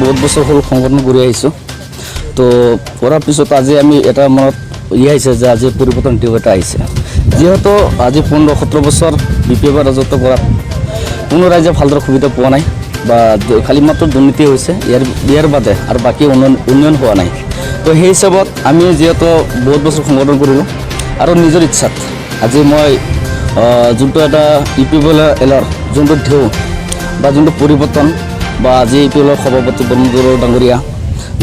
বহুত বছৰ হ'ল সংগঠন কৰি আহিছোঁ। তো কৰাৰ পিছত আজি আমি এটা মনত আহিছে যে আজি পৰিৱৰ্তন দিও এটা আহিছে। যিহেতু আজি 15-17 বছৰ BPF ৰাজত্ব কৰাত কোনো ৰাইজে ভালদৰে সুবিধা পোৱা নাই বা খালি মাত্ৰ দুৰ্নীতি হৈছে, ইয়াৰ বাদে আৰু বাকী উন্নয়ন হোৱা নাই। তো সেই হিচাপত আমি যিহেতু বহুত বছৰ সংগঠন কৰিলোঁ আৰু নিজৰ ইচ্ছাত আজি মই যোনটো এটা EPFL যোনটো ঢেউ বা যোনটো পৰিৱৰ্তন বা আজি EPFL সভাপতি বৰুণ ডাঙৰীয়া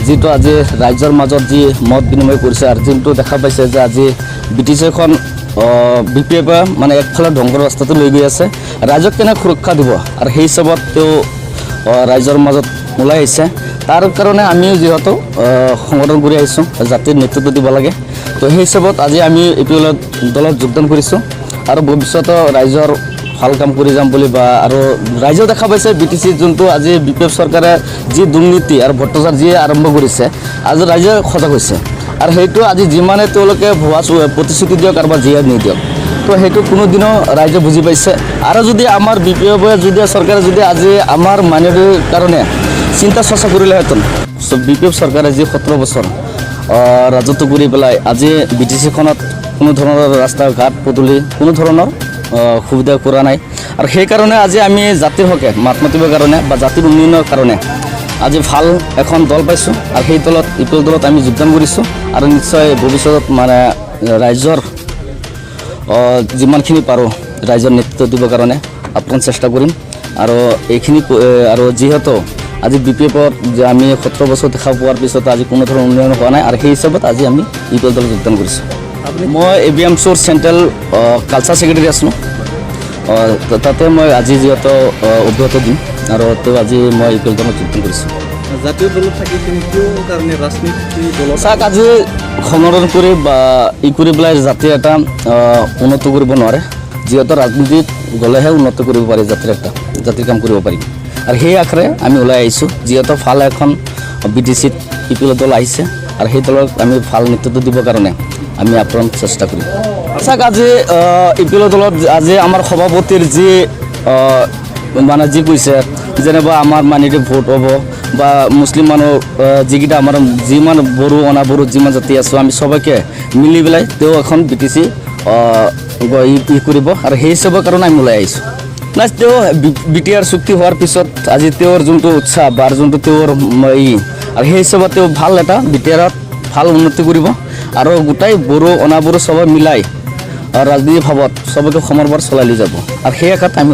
যিটো আজি ৰাইজৰ মাজত যি মত বিনিময় কৰিছে আৰু যোনটো দেখা পাইছে যে আজি BTC-খন BPF মানে একফালে ধ্বংসৰ ৰাস্তাটো লৈ গৈ আছে, ৰাইজক কেনে সুৰক্ষা দিব আৰু সেই হিচাপত তেওঁ ৰাইজৰ মাজত ওলাই আহিছে। তাৰ কাৰণে আমিও যিহেতু সংগঠন কৰি আহিছোঁ, জাতিৰ নেতৃত্ব দিব লাগে। তো সেই হিচাপত আজি আমি EPFL দলত যোগদান কৰিছোঁ আৰু ভৱিষ্যতে ৰাইজৰ ভাল কাম কৰি যাম বুলি বা আৰু ৰাইজেও দেখা পাইছে BTC যোনটো আজি BPF চৰকাৰে যি দুৰ্নীতি আৰু ভ্ৰষ্টাচাৰ যি আৰম্ভ কৰিছে, আজি ৰাইজে সজাগ হৈছে আৰু সেইটো আজি যিমানে তেওঁলোকে ভুৱা প্ৰতিশ্ৰুতি দিয়ক আৰু বা যিয়ে নিদিয়ক, তো সেইটো কোনোদিনো ৰাইজে বুজি পাইছে। আৰু যদি আমাৰ BPF যদি চৰকাৰে যদি আজি আমাৰ মাইনৰিটিৰ কাৰণে চিন্তা চৰ্চা কৰিলেহেঁতেন, BPF চৰকাৰে যি 17 বছৰ ৰাজত্ব কৰি পেলাই আজি BTC-খনত কোনো ধৰণৰ ৰাস্তা ঘাট পদূলি কোনো ধৰণৰ সুবিধা কৰা নাই। আৰু সেইকাৰণে আজি আমি জাতিৰ হকে মাত মাতিবৰ কাৰণে বা জাতিৰ উন্নয়নৰ কাৰণে আজি ভাল এখন দল পাইছোঁ আৰু সেই দলত EPFL দলত আমি যোগদান কৰিছোঁ আৰু নিশ্চয় ভৱিষ্যতত মানে ৰাইজৰ যিমানখিনি পাৰোঁ ৰাইজৰ নেতৃত্ব দিবৰ কাৰণে আপ্ৰাণ চেষ্টা কৰিম। আৰু এইখিনি আৰু যিহেতু আজি BPF-ত যে আমি 17 বছৰ দেখা পোৱাৰ পিছত আজি কোনো ধৰণৰ উন্নয়ন হোৱা নাই আৰু সেই হিচাপত আজি আমি EPFL দলত যোগদান কৰিছোঁ। মই ABMCৰ চেণ্ট্ৰেল কালচাৰ ছেক্ৰেটাৰী আছিলোঁ, তাতে মই আজি যিহেতু অব্যাহত দিম আৰু তেওঁ আজি মই EPFL দলত যোগদান কৰিছোঁ। জাতীয় দলত থাকি কিয় কাৰণে ৰাজনীতি দলত চাওক আজি সংগঠন কৰি বা কৰি পেলাই জাতিৰ এটা উন্নত কৰিব নোৱাৰে, যিহেতু ৰাজনীতিত গ'লেহে উন্নত কৰিব পাৰি জাতিৰ কাম কৰিব পাৰিম। আৰু সেই আশাৰে আমি ওলাই আহিছোঁ, যিহেতু ভাল এখন BTC-ত EPFL দল আহিছে আৰু সেই দলক আমি ভাল নেতৃত্ব দিবৰ কাৰণে আমি আপ্ৰাণ চেষ্টা কৰিম। চাওক আজি EPFL দলত আজি আমাৰ সভাপতিৰ যি মানে যি কৈছে যেনিবা আমাৰ মাইনৰিটি ভোট হ'ব বা মুছলিম মানুহ যিকেইটা আমাৰ যিমান বড়ো অনাবড়ো যিমান জাতি আছোঁ আমি সবকে মিলি পেলাই তেওঁ এখন BTC কৰিব আৰু সেই হিচাপৰ কাৰণে আমি ওলাই আহিছোঁ। নাই তেওঁ BTR চুক্তি হোৱাৰ পিছত আজি তেওঁৰ যোনটো উৎসাহ বা যোনটো তেওঁৰ আৰু সেই হিচাপত তেওঁ ভাল এটা BTR-ত ভাল উন্নতি কৰিব আৰু গোটাই বড়ো অনাবড়ো সবে মিলাই ৰাজনীতি ভাৱত সবকে সমৰবাৰ চলাই লৈ যাব আৰু সেই আশাত আমি